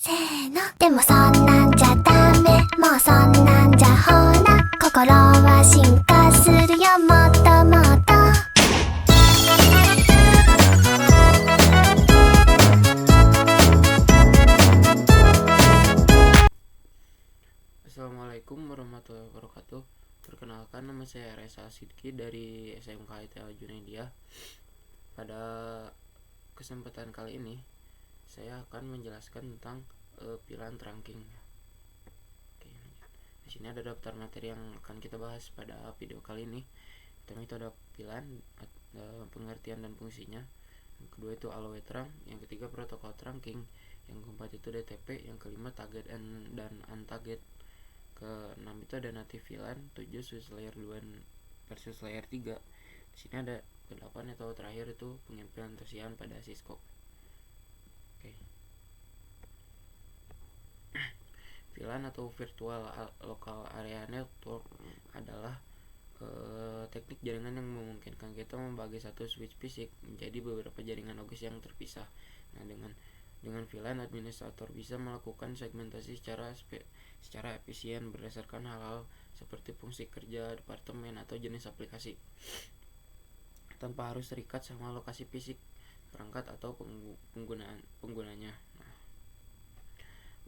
せーのでもそんなんじゃダメもうそんなんじゃほら心は進化するよもっともっとAssalamualaikum warahmatullahi wabarakatuh. Perkenalkan, nama saya Reza Sidki dari SMK ITL Junaidiyah. Pada kesempatan kali ini saya akan menjelaskan tentang pilihan trunking. Oke, di sini ada daftar materi yang akan kita bahas pada video kali ini. Pertama itu ada pilihan, pengertian dan fungsinya. Yang kedua itu alloy trunk, yang ketiga protokol trunking, yang keempat itu DTP, yang kelima target dan untarget. Ke-6 itu ada native VLAN, 7 switch layer 2 versus layer 3. Di sini ada ke-8 atau terakhir itu pengimplementasian pada Cisco. Oke. VLAN atau virtual local area network adalah teknik jaringan yang memungkinkan kita membagi satu switch fisik menjadi beberapa jaringan logis yang terpisah. Nah, dengan VLAN, administrator bisa melakukan segmentasi secara efisien berdasarkan hal-hal seperti fungsi kerja departemen atau jenis aplikasi, tanpa harus terikat sama lokasi fisik perangkat atau penggunanya.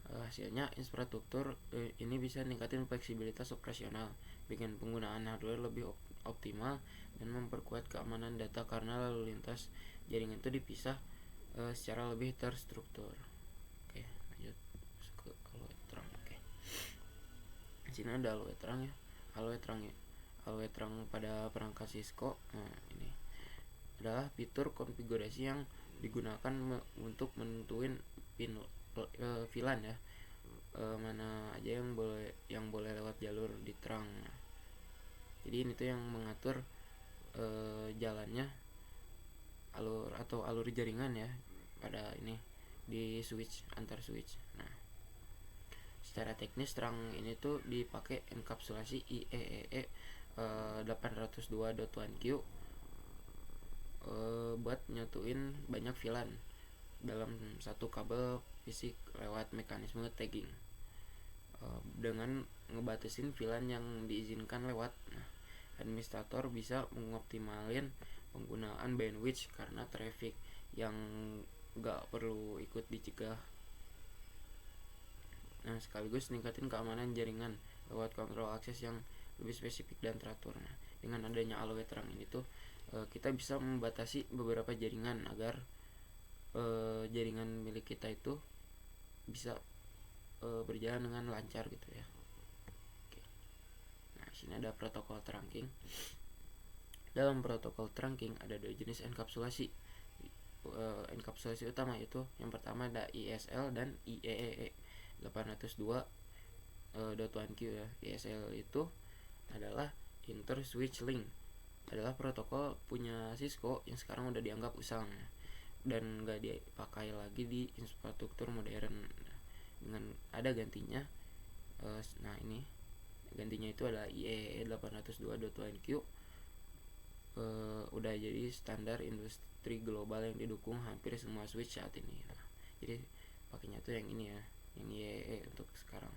Hasilnya, infrastruktur ini bisa meningkatkan fleksibilitas operasional, bikin penggunaan hardware lebih optimal, dan memperkuat keamanan data karena lalu lintas jaringan itu dipisah secara lebih terstruktur. Oke, lanjut ke alloy trunk. Oke. Di sini ada alloy trunk ya. Alloy trunk pada perangkat Cisco. Nah, ini adalah fitur konfigurasi yang digunakan untuk menentuin pin VLAN ya. Mana aja yang boleh lewat jalur di trunk. Jadi ini tuh yang mengatur jalannya alur jaringan ya pada ini di switch, antar switch. Nah, secara teknis trunk ini tuh dipakai enkapsulasi IEEE 802.1Q buat nyatuin banyak VLAN dalam satu kabel fisik lewat mekanisme tagging, dengan ngebatasin VLAN yang diizinkan lewat. Nah, administrator bisa mengoptimalin penggunaan bandwidth karena traffic yang gak perlu ikut dicegah. Nah, sekaligus ningkatin keamanan jaringan lewat kontrol akses yang lebih spesifik dan teratur. Nah, dengan adanya alloy trunk ini tuh kita bisa membatasi beberapa jaringan agar jaringan milik kita itu bisa berjalan dengan lancar gitu ya. Oke. Nah, sini ada protokol trunking. Dalam protokol trunking ada dua jenis enkapsulasi. Enkapsulasi utama itu yang pertama ada ISL dan IEEE 802.1Q ya. ISL itu adalah Inter Switch Link, adalah protokol punya Cisco yang sekarang udah dianggap usang dan gak dipakai lagi di infrastruktur modern. Dengan ada gantinya, nah ini gantinya itu adalah IEEE 802.1Q. Udah jadi standar industri global yang didukung hampir semua switch saat ini. Nah, jadi pakainya tuh yang ini ya, yang IEEE untuk sekarang.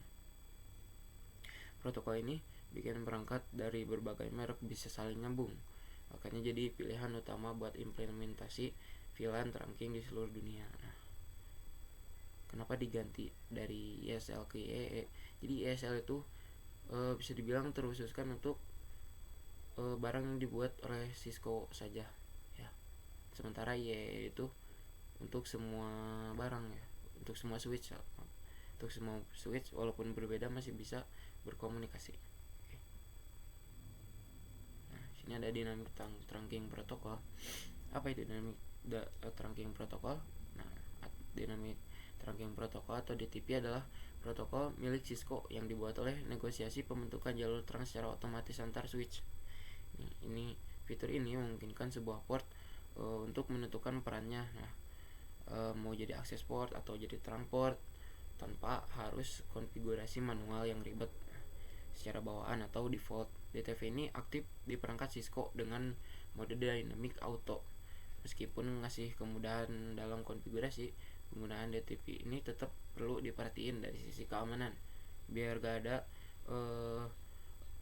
Protokol ini bikin perangkat dari berbagai merek bisa saling nyambung, makanya jadi pilihan utama buat implementasi VLAN trunking di seluruh dunia. Nah, kenapa diganti dari ISL ke IEEE? Jadi ISL itu bisa dibilang terkhususkan untuk barang yang dibuat oleh Cisco saja ya. Sementara IEEE itu untuk semua barang ya, untuk semua switch walaupun berbeda masih bisa berkomunikasi. Oke. Nah, sini ada dynamic trunking protokol. Apa itu dynamic trunking protokol? Nah, dynamic trunking protokol atau DTP adalah protokol milik Cisco yang dibuat oleh negosiasi pembentukan jalur trunk secara otomatis antar switch. Ini fitur ini memungkinkan sebuah port untuk menentukan perannya. Nah, mau jadi akses port atau jadi trunk port tanpa harus konfigurasi manual yang ribet secara bawaan atau default. DTP ini aktif di perangkat Cisco dengan mode dynamic auto. Meskipun ngasih kemudahan dalam konfigurasi, penggunaan DTP ini tetap perlu diperhatiin dari sisi keamanan biar gak ada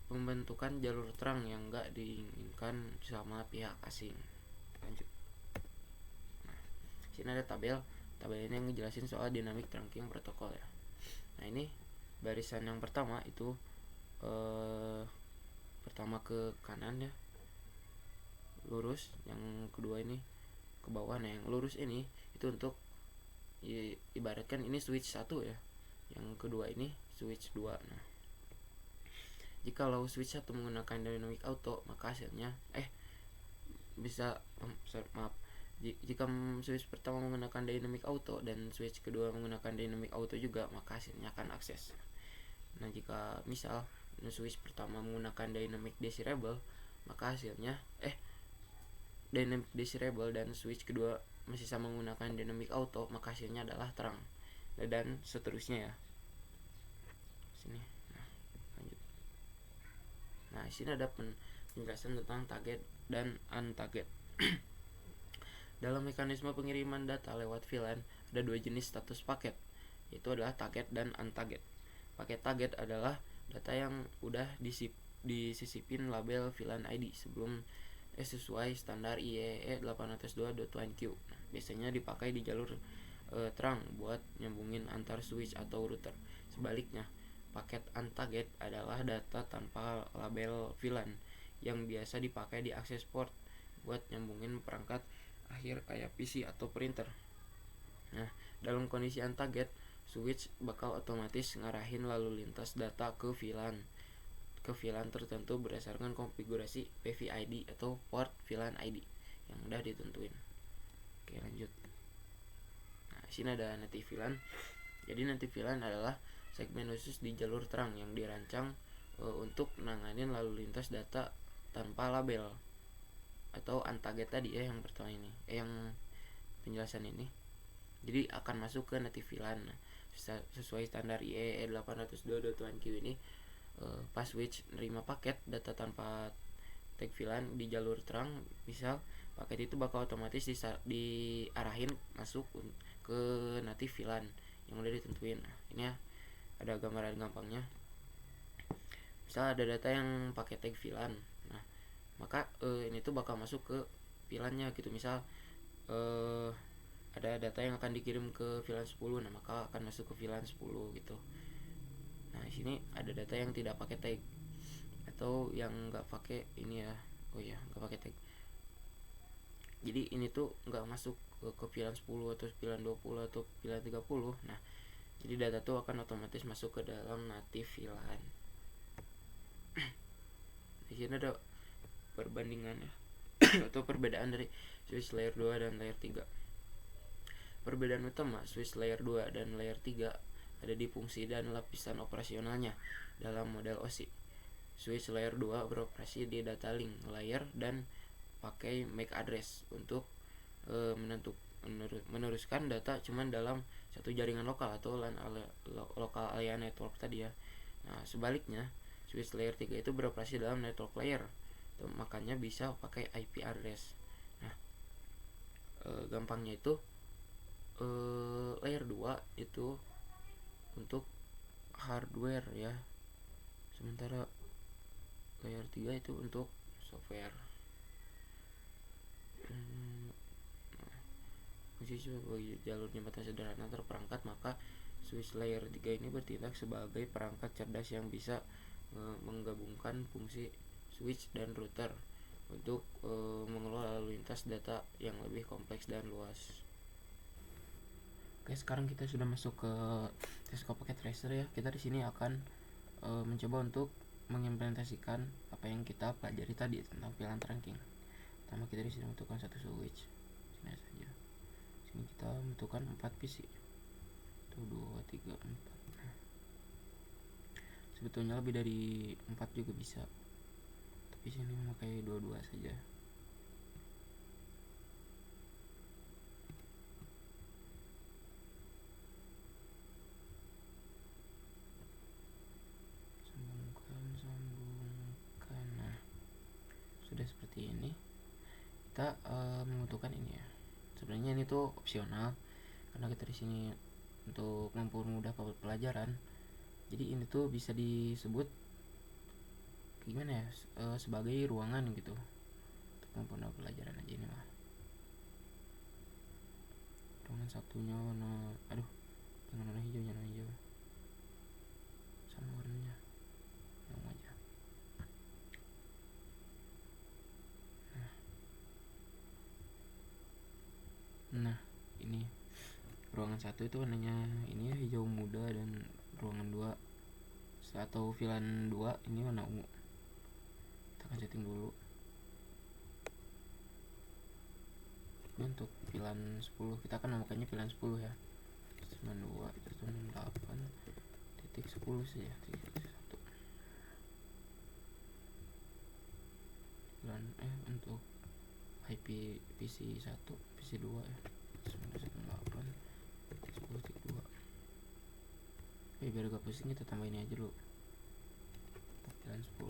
pembentukan jalur terang yang gak diinginkan sama pihak asing. Lanjut. Nah, sini ada tabel ini yang ngejelasin soal dynamic trunking protokol ya. Nah, ini barisan yang pertama itu pertama ke kanan ya, lurus. Yang kedua ini ke bawah. Nah, yang lurus ini itu untuk ibaratkan ini switch 1 ya, yang kedua ini switch 2. Nah, jikalau switch 1 menggunakan dynamic auto, maka hasilnya jika switch pertama menggunakan dynamic auto dan switch kedua menggunakan dynamic auto juga, maka hasilnya akan akses. Nah, jika misal switch pertama menggunakan dynamic desirable, maka hasilnya dynamic desirable dan switch kedua masih sama menggunakan dynamic auto, maka hasilnya adalah terang, dan seterusnya ya. Sini. Nah, lanjut. Nah, di sini ada penjelasan tentang target dan untarget. Dalam mekanisme pengiriman data lewat VLAN ada dua jenis status paket, yaitu adalah target dan untarget. Paket target adalah data yang udah disisipin label VLAN ID sebelum sesuai standar IEEE 802.1q. Nah, biasanya dipakai di jalur terang buat nyambungin antar switch atau router. Sebaliknya, paket untarget adalah data tanpa label VLAN yang biasa dipakai di access port buat nyambungin perangkat akhir kayak PC atau printer. Nah, dalam kondisi untarget, switch bakal otomatis ngarahin lalu lintas data ke VLAN tertentu berdasarkan konfigurasi PVID atau port VLAN ID yang udah ditentuin. Oke, lanjut. Nah, sini ada native VLAN. Jadi native VLAN adalah segmen khusus di jalur terang yang dirancang untuk nanganin lalu lintas data tanpa label atau untarget tadi ya, yang pertama ini yang penjelasan ini. Jadi akan masuk ke native VLAN. Nah, sesuai standar IEEE 802.1q ini, pas switch nerima paket data tanpa tag VLAN di jalur terang, misal paket itu bakal otomatis diarahin masuk ke native VLAN yang udah ditentuin. Nah, ini ya, ada gambaran gampangnya. Misal ada data yang pakai tag VLAN, nah maka ini tuh bakal masuk ke VLAN-nya gitu. Misal ada data yang akan dikirim ke VLAN 10, nah maka akan masuk ke VLAN 10 gitu. Nah, di sini ada data yang tidak pakai tag atau yang nggak pakai ini ya, nggak pakai tag. Jadi ini tuh nggak masuk ke VLAN 10 atau VLAN 20 atau VLAN 30. Nah, jadi data tuh akan otomatis masuk ke dalam native VLAN. Di sini ada perbandingan ya atau perbedaan dari switch layer 2 dan layer 3. Perbedaan utama switch layer 2 dan layer 3 ada di fungsi dan lapisan operasionalnya dalam model OSI. Switch layer 2 beroperasi di data link layer dan pakai MAC address untuk meneruskan data cuman dalam satu jaringan lokal atau LAN local area network tadi ya. Nah, sebaliknya switch layer 3 itu beroperasi dalam network layer, makanya bisa pakai IP address. Nah, gampangnya itu layer 2 itu untuk hardware ya, sementara layer 3 itu untuk software. Fungsi sebagai jalur jembatan sederhana terperangkat, maka switch layer 3 ini bertindak sebagai perangkat cerdas yang bisa menggabungkan fungsi switch dan router untuk mengelola lalu lintas data yang lebih kompleks dan luas. Oke, sekarang kita sudah masuk ke Cisco Packet Tracer ya. Kita di sini akan mencoba untuk mengimplementasikan apa yang kita pelajari tadi tentang VLAN trunking. Pertama, kita di sini membutuhkan satu switch. Sini saja. Sini kita membutuhkan 4 PC. 1 2 3 4. Nah, sebetulnya lebih dari 4 juga bisa. Tapi sini memakai 2 saja. Sambungkan. Nah, sudah seperti ini. Kita membutuhkan ini ya. Sebenarnya ini tuh opsional karena kita di sini untuk mempermudah pelajaran. Jadi ini tuh bisa disebut gimana ya, sebagai ruangan gitu untuk mempermudah pelajaran aja ini mah. Ruangan satunya warna, jangan warna hijau, sama warnanya yang aja. Nah ini ruangan 1 itu warnanya ini ya, hijau muda, dan ruangan 2 atau VLAN 2 ini warna ungu. Kita akan setting dulu. Ini untuk VLAN 10, kita akan memakainya VLAN 10 ya, 92 168.10 saja, 1 VLAN untuk IP PC 1, PC 2 ya, 168.10.2. Biar gak pusing, kita tambah ini aja dulu. Untuk VLAN 10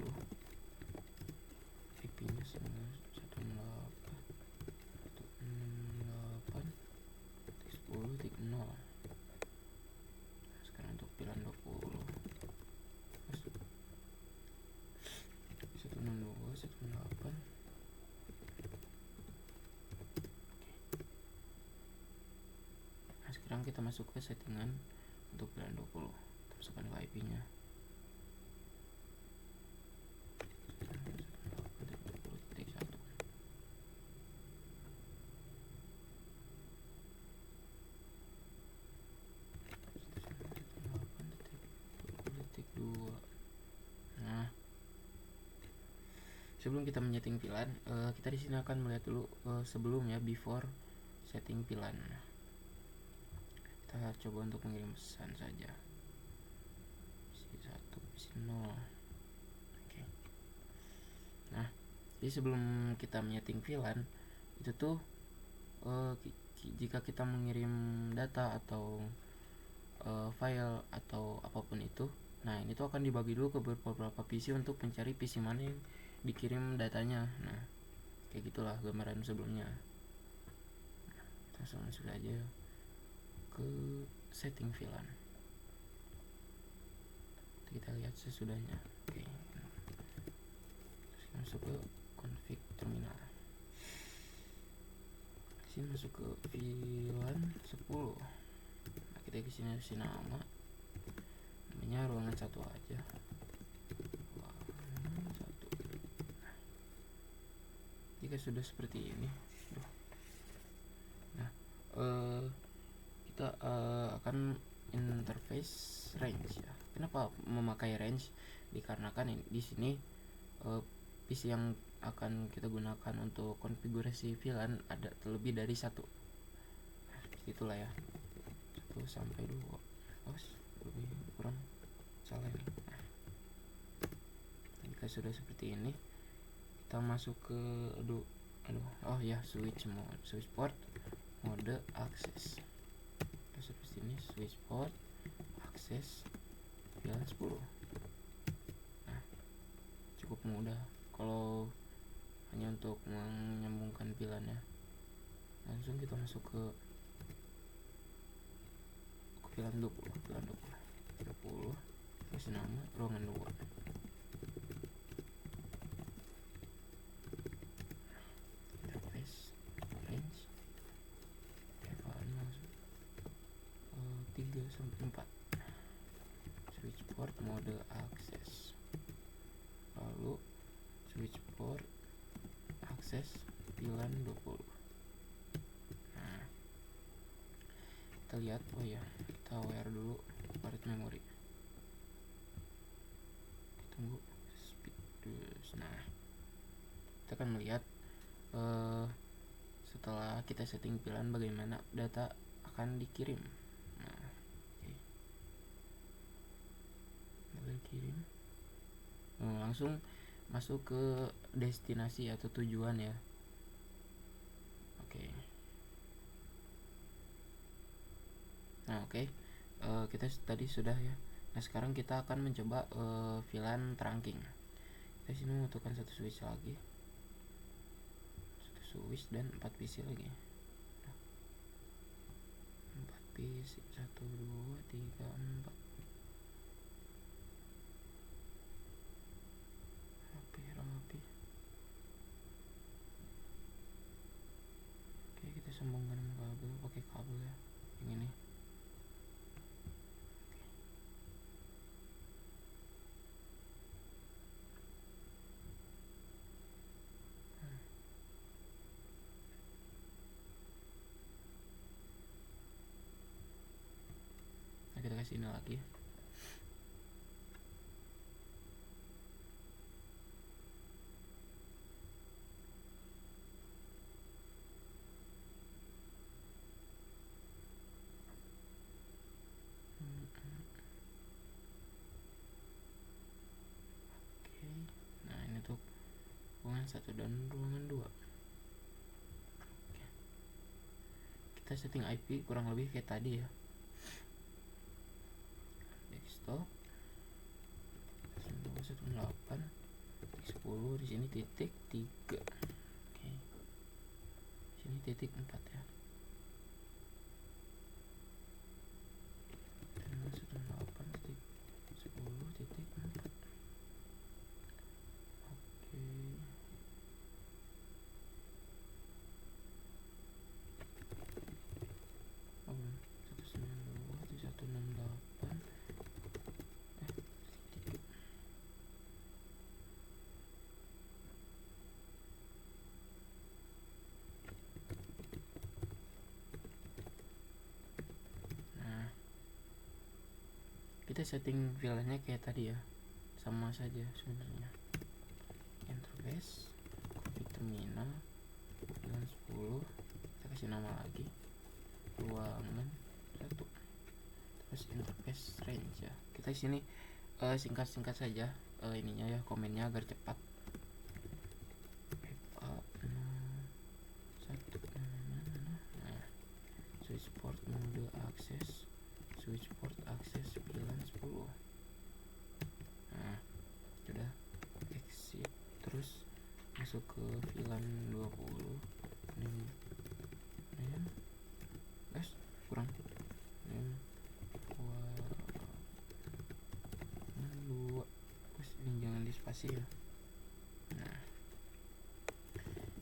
IP nya 168.10.0. Sekarang untuk VLAN 20 162 168. Nah sekarang kita masuk ke settingan untuk VLAN 20. Kita masukkan ke IP nya 168.20.1. Nah, sebelum kita menyeting VLAN, kita di sini akan melihat dulu sebelumnya before setting VLAN. Kita coba untuk mengirim pesan saja. PC 1, PC 0. Oke. Nah, jadi sebelum kita menyeting VLAN itu tuh jika kita mengirim data atau file atau apapun itu, nah ini tuh akan dibagi dulu ke beberapa PC untuk mencari PC mana yang dikirim datanya. Nah kayak gitulah gambaran sebelumnya. Langsung masuk aja ke setting VLAN. Kita lihat sesudahnya. Oke. Terus masuk ke config terminal. Sini masuk ke VLAN 10. Nah, kita kasih nama. Namanya ruangan 1 aja. Ruangan 1. Jika sudah seperti ini, nah kita akan interface range ya. Kenapa memakai range? Dikarenakan di sini PC yang akan kita gunakan untuk konfigurasi VLAN ada terlebih dari 1. Nah, itulah ya. 1 sampai 2. Lebih kurang salah ini. Nah, jika sudah seperti ini, kita masuk ke switch port mode akses. Seperti ini, switch port akses VLAN 10. Nah, cukup mudah kalau hanya untuk menyambungkan VLAN ya. Langsung kita masuk ke VLAN 20. Kasih nama ruangan 2. Interface range 3 sampai 4. Switch port mode akses. Lalu switch port akses VLAN 20. Nah, kita lihat, kita aware dulu parit memori. Tunggu speed dulu. Nah, kita akan melihat setelah kita setting VLAN bagaimana data akan dikirim. Nah, kirim. Langsung masuk ke destinasi atau tujuan ya. Oke. Nah, kita tadi sudah ya. Nah, sekarang kita akan mencoba VLAN trunking. Kita sini membutuhkan satu switch lagi. Satu switch dan 4 PC lagi. 4. rapi, 1 2 3 4 rapi. Oke, kita sambungkan kabel, pakai kabel ya yang ini. Nah, kita kasih ini lagi. Oke, nah ini tuh ruangan 1 dan ruangan 2. Oke. Kita setting IP kurang lebih kayak tadi ya. Desktop 128 10, di sini titik 3. Oke. Di sini titik 4 ya. 128 titik 10 titik 4. Oke. Oh, 192 di 168. Kita setting filenya kayak tadi ya, sama saja sebenarnya. Interface, config terminal, dengan 10, kita kasih nama lagi, ruangan 1, terus interface range ya. Kita di sini singkat-singkat saja ininya ya, komennya agar cepat. Switch port mode akses, switch port akses VLAN 10. Nah, sudah exit, terus masuk ke VLAN 20. Ini ya guys, kurang ini 2. Terus ini jangan di spasi ya. Nah,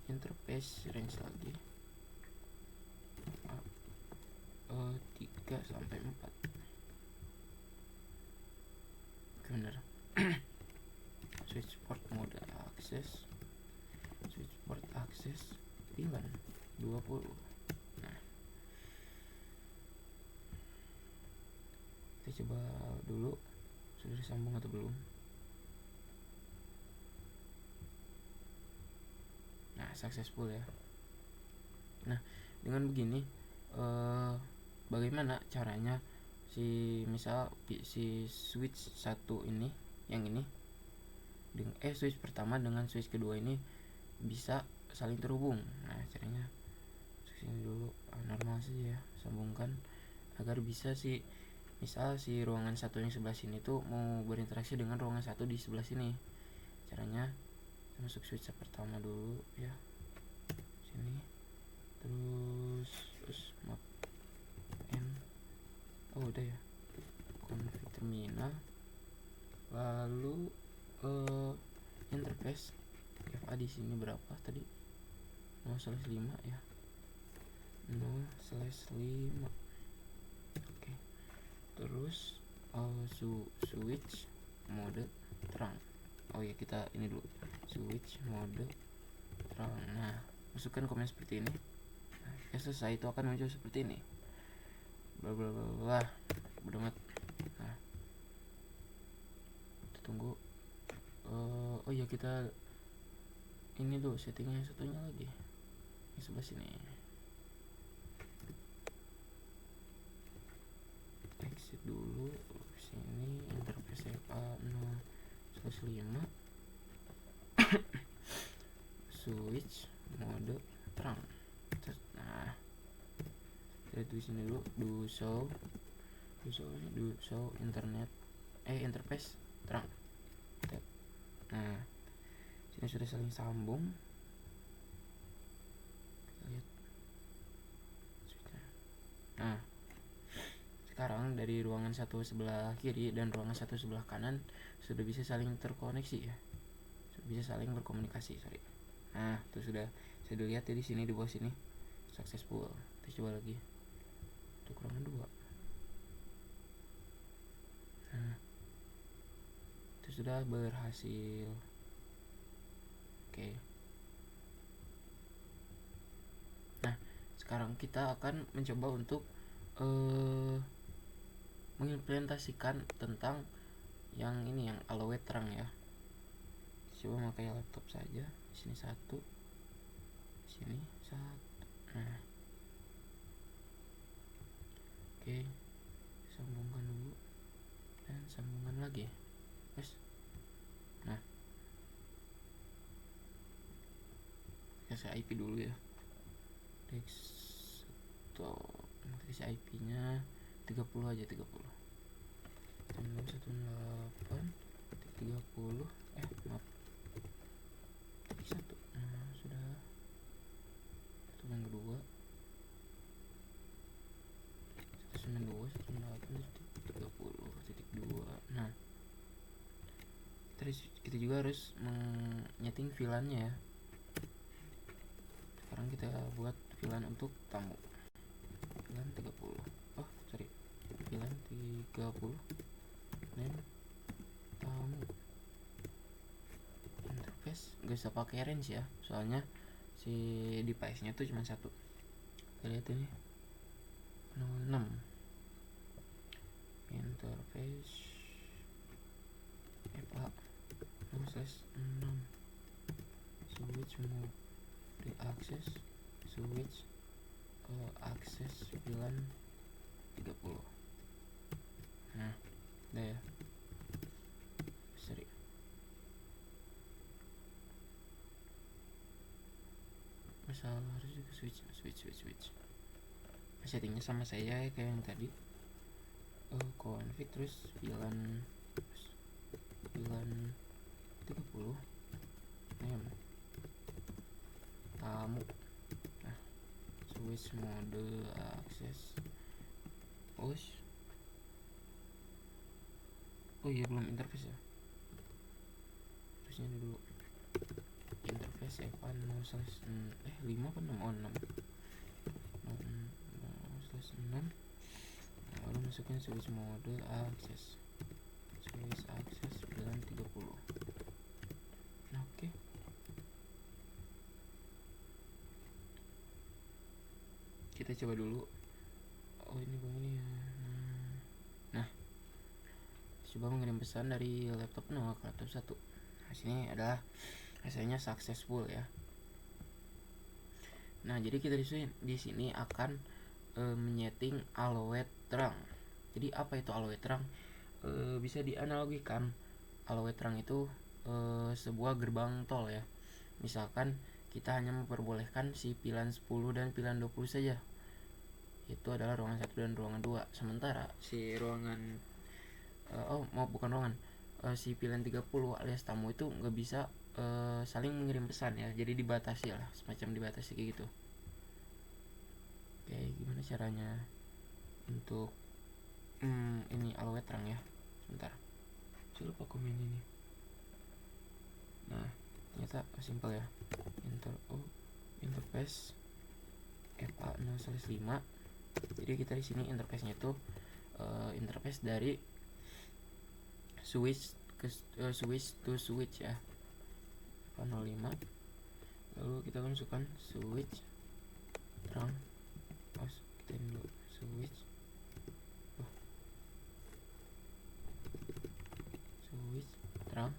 interface range lagi 3 sampai 4. Bener. Switch port mode akses, switch port akses VLAN 20. Nah, kita coba dulu sudah disambung atau belum. Nah, successful ya. Nah, dengan begini bagaimana caranya misal si switch 1 ini, yang ini switch pertama dengan switch kedua ini bisa saling terhubung. Nah, caranya sini dulu normal saja ya, sambungkan agar bisa misal si ruangan 1 yang sebelah sini tuh mau berinteraksi dengan ruangan 1 di sebelah sini. Caranya masuk switch pertama dulu ya, sini, terus map udah ya, config terminal, lalu interface FA di sini berapa tadi, 0/5 ya, 0/5. Oke. Terus switch mode terang. Oh ya, kita ini dulu, switch mode terang. Nah, masukkan komen seperti ini. Nah, selesai, itu akan muncul seperti ini, bla bla bla bla, berdemat. Nah, kita tunggu. Oh ya, kita ini dulu settingnya satunya lagi di sebelah sini. Exit dulu sini, interface FA 0/5, switch mode terang. Nah, kita di sini dulu, do show interface terang. Nah, sini sudah saling sambung. Kita lihat switchnya. Nah, sekarang dari ruangan satu sebelah kiri dan ruangan satu sebelah kanan sudah bisa saling terkoneksi ya, sudah bisa saling berkomunikasi. Nah itu sudah lihat ya di sini, di bawah sini successful. Kita coba lagi untuk ruangan 2. Nah itu sudah berhasil. Oke. Nah sekarang kita akan mencoba untuk mengimplementasikan tentang yang ini, yang aloe terang ya. Coba pakai laptop saja. Di sini 1, di sini 1. Nah oke, sambungkan dulu dan sambungkan lagi. Terus nah kasih IP dulu ya, desktop. Kasih IP nya 30 aja, 30 1918 30 maaf 1. Nah sudah. Itu yang kedua 192.168.30.2. Nah kita juga harus menyeting VLAN-nya ya. Sekarang kita buat VLAN untuk tamu. VLAN 30. Oh sorry, VLAN 30 name tamu. Interface gak usah pakai range ya, soalnya si device nya tuh cuma 1. Kita lihat ini 06 interface FA 6/6 switch mode diakses switch akses VLAN 30. Nah udah ya, sorry. Masalah harus juga switch. Settingnya sama saya ya, kayak yang tadi. Config terus VLAN 30 name tamu. Nah switch mode akses push. Oh iya belum interface ya, terusnya dulu interface FA 5 apa 6? Oh 6 6. Lalu masukin switch mode akses VLAN 30. Nah, oke. Kita coba dulu. Oh ini ya. Nah coba mengirim pesan dari laptop 0 ke laptop 1. Nah sini adalah hasilnya successful ya. Nah jadi kita di sini akan menyeting aloe terang. Jadi apa itu aloe terang? Bisa dianalogikan aloe terang itu sebuah gerbang tol ya. Misalkan kita hanya memperbolehkan si pilan 10 dan pilan 20 saja. Itu adalah ruangan 1 dan ruangan 2. Sementara si ruangan si pilan 30 alias tamu itu nggak bisa saling mengirim pesan ya. Jadi dibatasi lah, semacam dibatasi kayak gitu. Oke, gimana caranya untuk ini aloe terang ya? Sebentar, saya lupa komen ini. Nah, ternyata simple ya. Interface FA 0/5. Jadi kita di sini interface-nya itu interface dari switch ke switch to switch ya. FA 05. Lalu kita masukkan switch terang. Kita ini dulu switch terang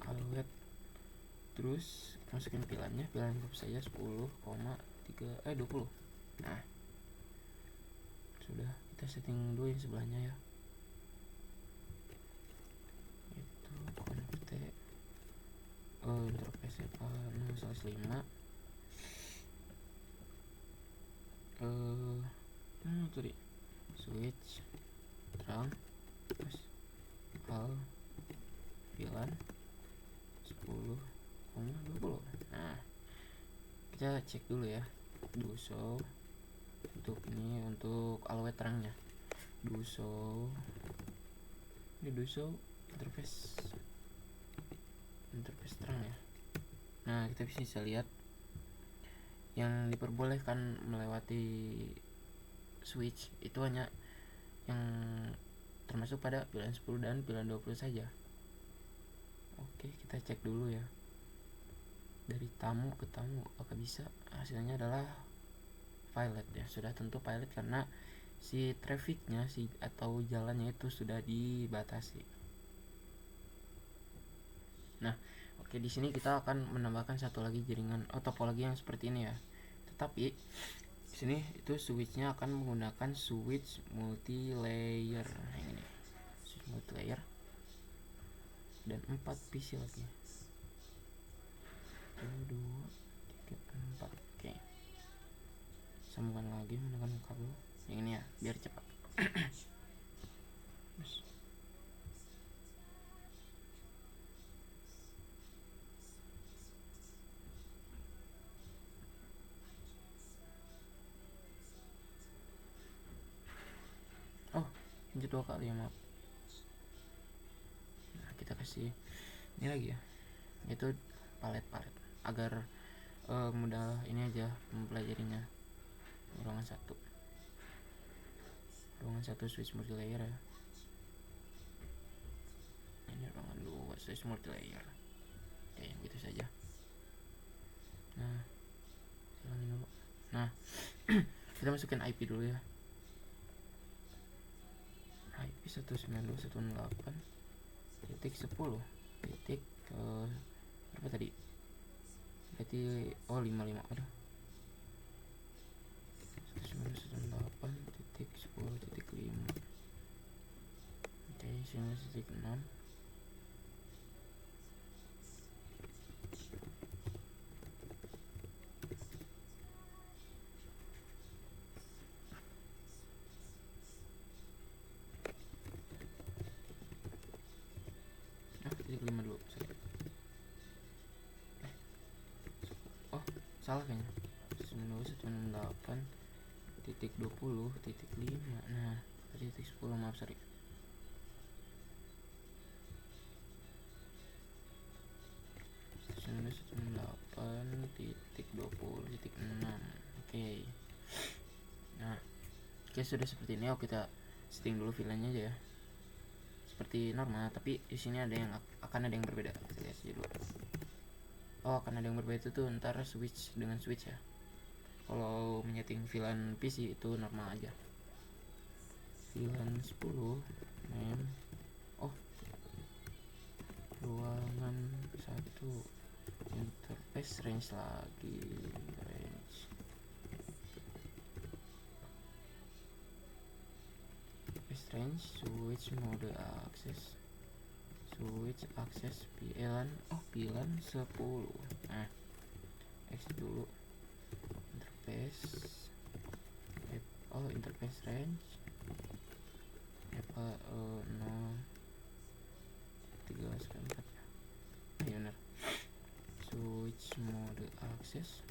aloe. Terus kita masukin pilannya, pilan grup saja 10,20. Nah sudah, kita setting dulu yang sebelahnya ya. Itu konfig interface 0/5. Tadi switch terang terus VLAN 10,20. Nah kita cek dulu ya, do show untuk ini, untuk aloe terangnya. do show. Ini do show interface terang ya. Nah, kita bisa lihat yang diperbolehkan melewati switch itu hanya yang termasuk pada pilihan 10 dan pilihan 20 saja. Oke, kita cek dulu ya. Dari tamu ke tamu, apakah bisa? Hasilnya adalah violet ya. Sudah tentu violet karena si trafficnya atau jalannya itu sudah dibatasi. Nah, oke, di sini kita akan menambahkan satu lagi jaringan topologi yang seperti ini ya. Tetapi di sini itu switchnya akan menggunakan switch multi-layer yang ini. Switch multi-layer dan 4 PC lagi. 1, 2, 3, 4. Oke. Sambungkan lagi menggunakan kabel yang ini ya, biar cepat. Oh, pencet 2 kali ya, maaf. Nah, kita kasih ini lagi ya, yaitu palet agar mudah ini aja mempelajarinya. Ruangan 1 switch multi-layer ya. Ini ruangan 2 switch multi-layer. Oke, gitu saja. Nah, hilangin dulu. Nah, kita masukin IP dulu ya. IP 192.168.10 titik berapa tadi? Berarti 55. Aduh. 192.168.10.5. Oke, 19.6. Titik 5 dulu. Oh, salah kayaknya. 192.168.20.5. Nah, tadi titik 10, maaf, sorry. Titik 20.6. Oke. Nah, oke, sudah seperti ini. Kita setting dulu VLAN-nya aja ya. Seperti normal, tapi di sini akan ada yang berbeda. Kita lihat aja dulu. Oh, akan ada yang berbeda itu ntar switch dengan switch ya. Kalau menyeting VLAN PC itu normal aja. VLAN 10 mem. Oh, ruangan 1 interface range lagi. Range switch mode access VLAN. Oh, VLAN 10. Nah, X dulu interface. Oh, interface range apa 0 13 4 ya. Iya benar. Switch mode access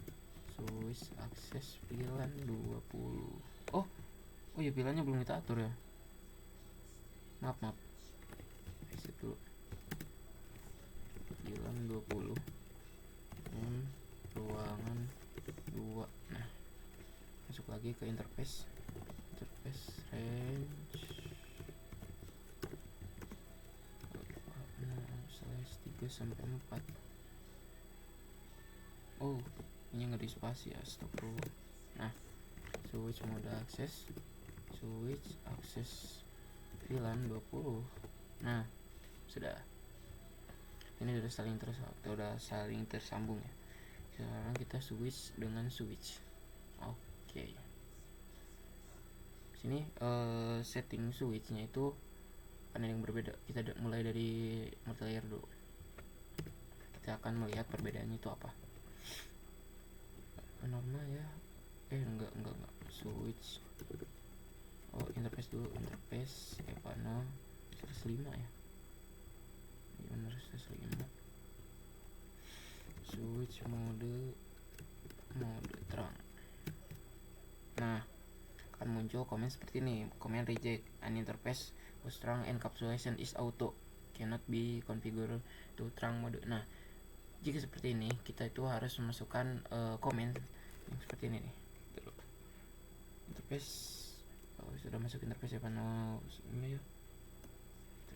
VLAN 20. Oh ya, VLAN-nya belum kita atur ya. Maaf. Exit dulu. VLAN 20. Ruangan 2. Nah, masuk lagi ke interface range 3-4. Oh, ini nggak di spasi ya, stop dulu. Nah, switch mode access VLAN 20. Nah, sudah. Ini sudah saling tersambung ya. Sekarang kita switch dengan switch. Oke. Sini setting switchnya itu ada yang berbeda. Kita mulai dari multi-layer dulu. Kita akan melihat perbedaannya itu apa. Normal ya. Enggak. Switch. Oh, interface dulu. Interface Epano 105 ya. Benar, 105. Switch mode terang. Nah, akan muncul komen seperti ini, komen reject, an interface with trunk encapsulation is auto, cannot be configured to trunk mode. Nah, jika seperti ini, kita itu harus memasukkan komen yang seperti ini nih. Interface, sudah masuk interface ya, panel ini ya.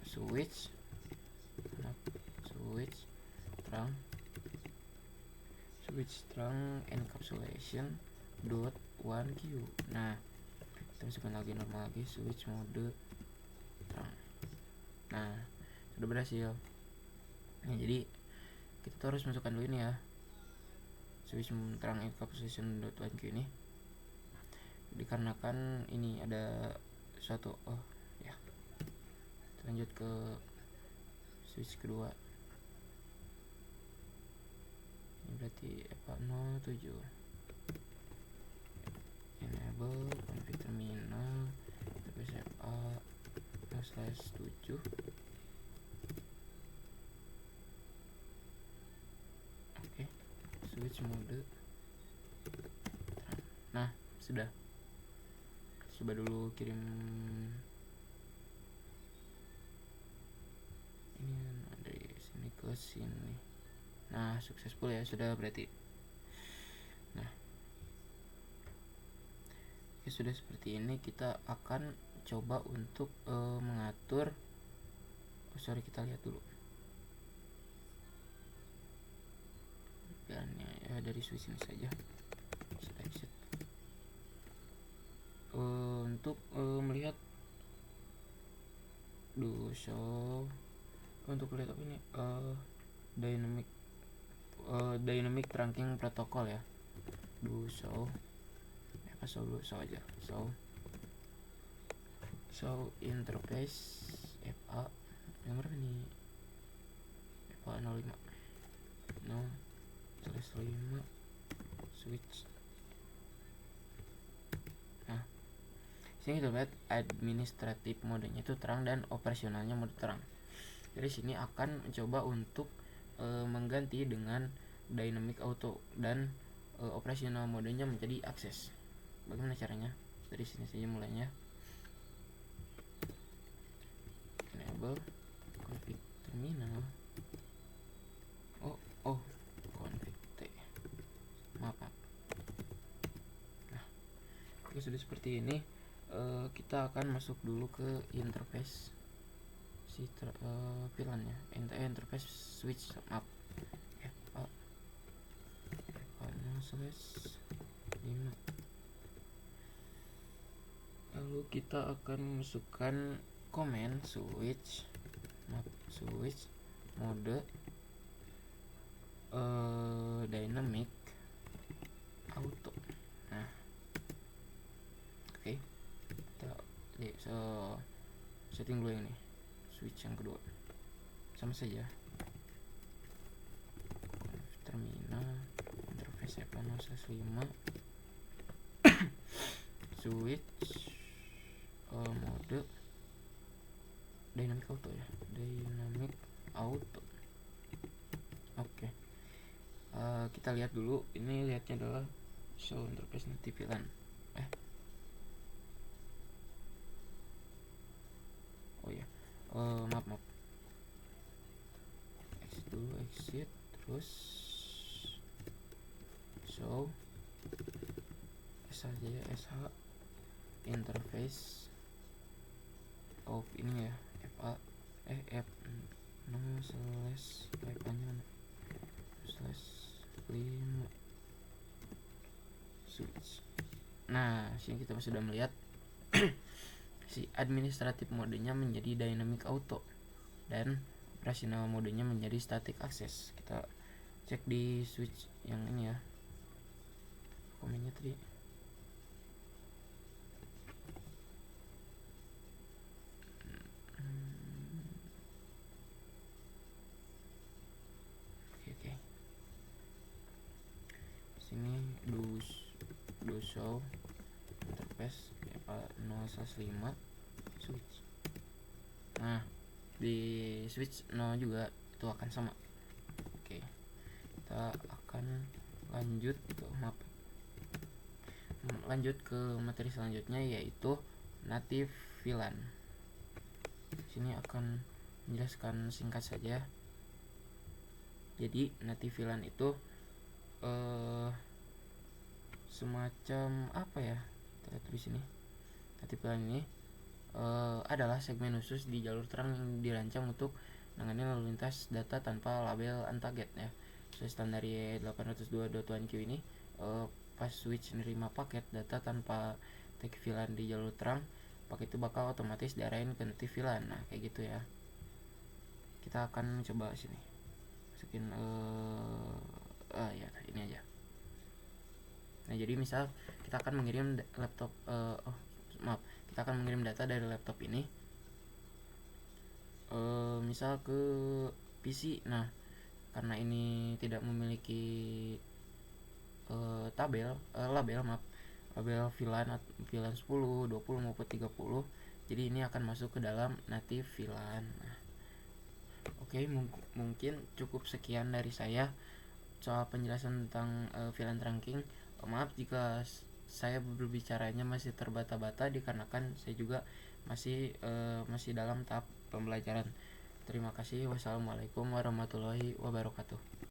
Switch trunk encapsulation dot 1Q. Nah, kita masukkan lagi normal lagi, switch mode trunk. Nah, sudah berhasil. Nah, jadi kita tuh harus masukkan dulu ini ya, switch trunk encapsulation dot 1Q ini, dikarenakan ini ada suatu ya. Lanjut ke switch kedua. Ini berarti F07. Enable config terminal interface FA/7. Oke, switch mode. Nah, sudah. Coba dulu kirim ini dari sini ke sini. Nah, successful ya, sudah berarti. Nah, ya sudah seperti ini. Kita akan coba untuk mengatur. Kita lihat dulu pilihannya ya, dari switch ini saja. Exit. Untuk melihat untuk lihat apa ini, dynamic trunking protocol ya. Show aja. Show interface FA yang berapa nih? FA 05 5 switch. Nah, sini kita lihat administratif modenya itu terang dan operasionalnya mode terang. Dari sini akan mencoba untuk mengganti dengan dynamic auto dan operasional modenya menjadi akses. Bagaimana caranya? Dari sini saja mulainya. Enable config terminal. Config T. Maaf. Nah, jika sudah seperti ini, kita akan masuk dulu ke interface pilihannya, interface switch FA 0/5. Lalu kita akan masukkan komen switch mode dynamic auto. Nah, oke. Kita setting dulu yang ini, switch yang kedua sama saja. Terminal interface FA 0/5 switch mode dynamic auto ya, dynamic auto. Oke. Kita lihat dulu, ini lihatnya adalah show interface nanti pilihan. Maaf. Exit terus show SH interface of ini ya, FA F 0/5 switch. Nah, sini kita sudah melihat si administratif modenya menjadi dynamic auto dan operasional modenya menjadi static access. Kita cek di switch yang ini ya, komennya tadi. Oke. Sini do show interface FA 0/5 switch. Nah, di switch 0 juga itu akan sama. Oke, kita akan lanjut ke lanjut ke materi selanjutnya, yaitu native VLAN. Sini akan menjelaskan singkat saja. Jadi native VLAN itu semacam apa ya? Kita tulis sini. Native VLAN ini adalah segmen khusus di jalur terang yang dirancang untuk menangani lalu lintas data tanpa label untarget ya. Sesuai standar E802.1Q ini, pas switch nerima paket data tanpa tag VLAN di jalur terang, paket itu bakal otomatis diarahin ke native VLAN. Nah, kayak gitu ya. Kita akan coba sini. Masukin ya ini aja. Nah, jadi misal kita akan mengirim laptop kita akan mengirim data dari laptop ini misal ke PC. Nah, karena ini tidak memiliki label VLAN 10, 20 maupun 30, jadi ini akan masuk ke dalam native VLAN. Nah, oke, mungkin cukup sekian dari saya soal penjelasan tentang VLAN trunking. Maaf jika saya berbicaranya masih terbata-bata dikarenakan saya juga masih dalam tahap pembelajaran. Terima kasih. Wassalamualaikum warahmatullahi wabarakatuh.